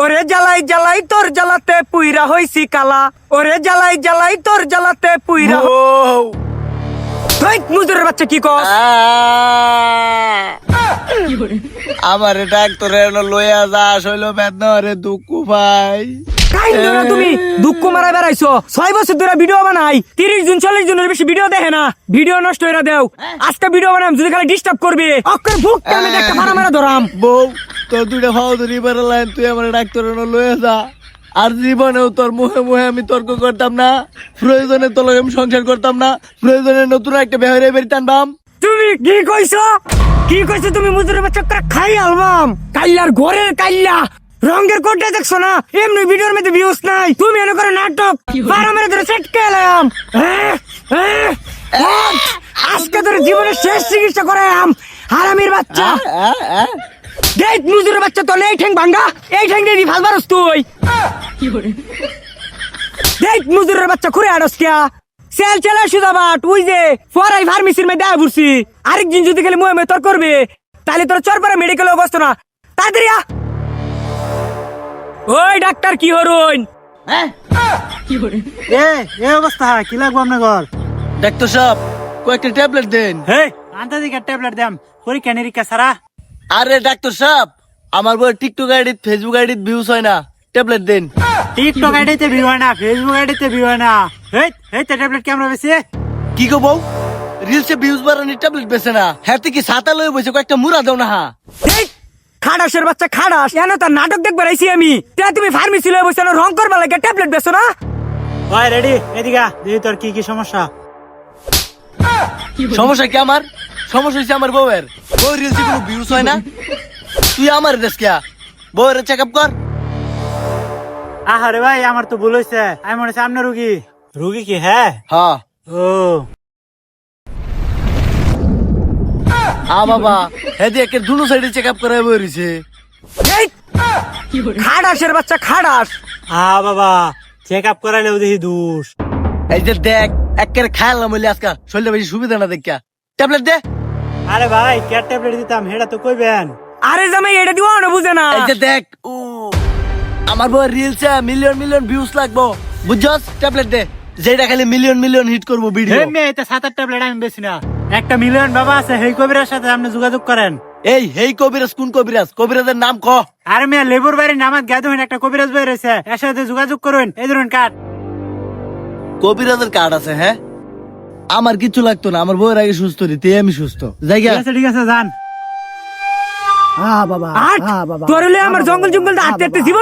ওরে জ্বালাই জ্বালাই তোর জ্বালাতে পুইরা হইছি কালা, ওরে জ্বালাই জ্বালাই তোর জ্বালাতে পুইরা। মুজুরের বাচ্চা কি কস? আমার ডাক্তারে লইয়া যা শৈল বেদনা রে দুঃখ ভাই। তুমি দুঃখ মারাই বেড়াইছো, 6 বছর ধরে ভিডিও বানাই, 30 জন 40 জনের বেশি ভিডিও দেখে না, ভিডিও নষ্ট হইরা দেও। আজকে ভিডিও বানাম যদি খালি ডিস্টার্ব করবে অক্কর বুক টানে একটা মারা মারা ধরাম। বউ তোর দুইটা ভাও ধরি বেড়ালেন, তুই আমার ডাক্তারে লইয়া যা। আর জীবনেও তোর মুখে মুখে আমি তর্ক করতাম না, প্রয়োজনে তোর লগে আমি সংসার করতাম না, প্রয়োজনে নতুন একটা বেহরে বেরি টানবাম। তুমি কি কইছো? কি কইছো তুমি? মুজুরের বাচ্চা করে খাই আলবাম কাইলার ঘরের কাইলা রঙের কোটে দেখছো না? এমনি ভিডিওর মধ্যে ভিউজ নাই, তুমি এনে করে নাটক বারো মেরে ধরে সেটকে এলাম। আজকে তোর জীবনের শেষ চিকিৎসা করে হারামির বাচ্চা। দেখ মুজুরের বাচ্চা তো এই ঠ্যাং ভাঙ্গা, এই ঠ্যাং দিয়ে ফাল বারস তুই। দেখ মুজুরের বাচ্চা খুঁড়ে আড়স কিয়া সেল চেলা সুদা বাট ওই যে ফরাই ফার্মেসির মধ্যে দেয়া ঘুরছি। আরেকদিন যদি গেলে মুয়ে তোর করবে তাহলে তোর চরপাড়া মেডিকেল অবস্থা না তাড়াতাড়ি আ। ওই ডাক্তার কি হরুন? এ অবস্থা কি লাগবো আপনার ঘর? ডাক্তার সাহেব কয়েকটা ট্যাবলেট দেন। হেই আনতে দিকে ট্যাবলেট দাম পরীক্ষা নিরীক্ষা সারা। আরে ডাক্তার সাহেব আমার বই টিকটক আইডিত ফেসবুক আইডিত ভিউজ হয় না, ট্যাবলেট দেন। টিকটক আইডিতে ভিউ হয় না, ফেসবুক আইডিতে ভিউ হয় না। হেই হেই ট্যাবলেট কেমন বেশি? কি গো বউ, রিলসে ভিউজ বাড়ানোর ট্যাবলেট বেছে না, হ্যাঁ কি ছাতা লয়ে বসে কয়েকটা মুড়া দাও না। হ্যাঁ খাড়াসের বাচ্চা খাড়াস, এনে তার নাটক দেখবার আইছি আমি। তুমি ফার্মেসি লয়ে বসে রং করবা লাগে ট্যাবলেট বেছো না? ভাই রেডি এদিকে দেখি তোর কি কি সমস্যা। সমস্যা কি আমার? সমস্যা হচ্ছে আমার বউয়ের, বউ রিলসে কোনো ভিউজ হয় না। তুই আমার দেশ কে বউয়ের চেক আপ কর। আহারে ভাই আমার তো ভুল হয়েছে, আমি মনে হচ্ছে আপনার রুগী। রুগী কি? হ্যাঁ হ্যাঁ ও বাবা হেদি একে দুনো সাইডে চেক আপ করাই বইছে। খাড়াসের বাচ্চা খাড়াস। বাবা চেক আপ করাইলেও দেখি দোষ। এই যে দেখ একের খায়ালাম বলে আজকা শরীরটা বেশি সুবিধা না দেখা, ট্যাবলেট দে। আরে ভাই কে ট্যাবলেট দিতাম সেটা তো কইবেন। আরে জামাই এটা দিও না বুঝে না। এই যে দেখ আমার বউয়ের রিলসে মিলিয়ন মিলিয়ন ভিউজ লাগবো, বুঝছস? ট্যাবলেট দে যেটা খালি মিলিয়ন মিলিয়ন হিট করবো ভিডিও। এই মেয়ে এটা 7-8 ট্যাবলেট আমি বেশি না। একটা মিলিয়ন বাবা আছে, হেই কবিরাজ সাথে আপনি যোগাযোগ করেন। এই হেই কবিরাজ কোন কবিরাজ? কবিরাজের নাম ক। আরে মেয়ে লেবুর বাড়ির নামাজ গায়ে ধরেন একটা কবিরাজ বই রয়েছে, এর সাথে যোগাযোগ করুন। এই ধরুন কার্ড। কবিরাজের কার্ড আছে? হ্যাঁ আমার কিছু লাগতো না, আমার বউয়ের আগে সুস্থ দিতে আমি সুস্থ জায়গা। ঠিক আছে যান। তোর হলে আমার জঙ্গল জঙ্গল আটতে জীবন